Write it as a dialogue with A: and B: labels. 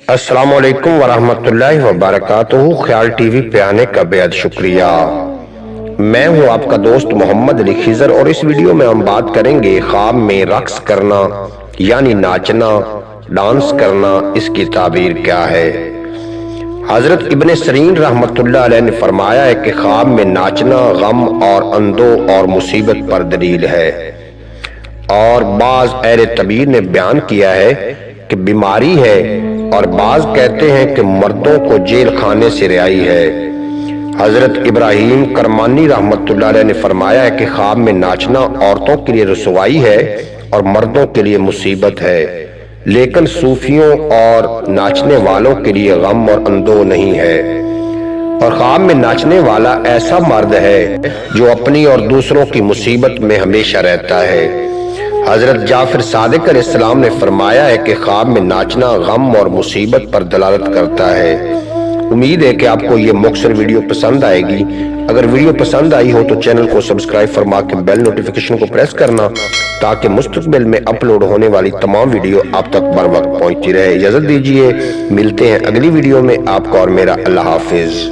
A: السلام علیکم ورحمۃ اللہ وبرکاتہ۔ خیال ٹی وی پہ آنے کا بے حد شکریہ۔ میں ہوں آپ کا دوست محمد علی خضر، اور اس ویڈیو میں ہم بات کریں گے خواب میں رقص کرنا یعنی ناچنا، ڈانس کرنا، اس کی تعبیر کیا ہے۔ حضرت ابن سیرین رحمۃ اللہ علیہ نے فرمایا ہے کہ خواب میں ناچنا غم اور اندو اور مصیبت پر دلیل ہے، اور بعض اہل تعبیر نے بیان کیا ہے کہ بیماری ہے، اور بعض کہتے ہیں کہ مردوں کو جیل خانے سے رہائی ہے۔ حضرت ابراہیم کرمانی رحمۃ اللہ علیہ نے فرمایا ہے کہ خواب میں ناچنا عورتوں کے لیے رسوائی ہے اور مردوں کے لیے مصیبت ہے، لیکن صوفیوں اور ناچنے والوں کے لیے غم اور اندوہ نہیں ہے۔ اور خواب میں ناچنے والا ایسا مرد ہے جو اپنی اور دوسروں کی مصیبت میں ہمیشہ رہتا ہے۔ حضرت جعفر صادق علیہ السلام نے فرمایا ہے کہ خواب میں ناچنا غم اور مصیبت پر دلالت کرتا ہے۔ امید ہے کہ آپ کو یہ مختصر ویڈیو پسند آئے گی۔ اگر ویڈیو پسند آئی ہو تو چینل کو سبسکرائب فرما کے بیل نوٹیفیکیشن کو پریس کرنا، تاکہ مستقبل میں اپلوڈ ہونے والی تمام ویڈیو آپ تک بر وقت پہنچتی رہے۔ اجازت دیجیے، ملتے ہیں اگلی ویڈیو میں۔ آپ کا اور میرا اللہ حافظ۔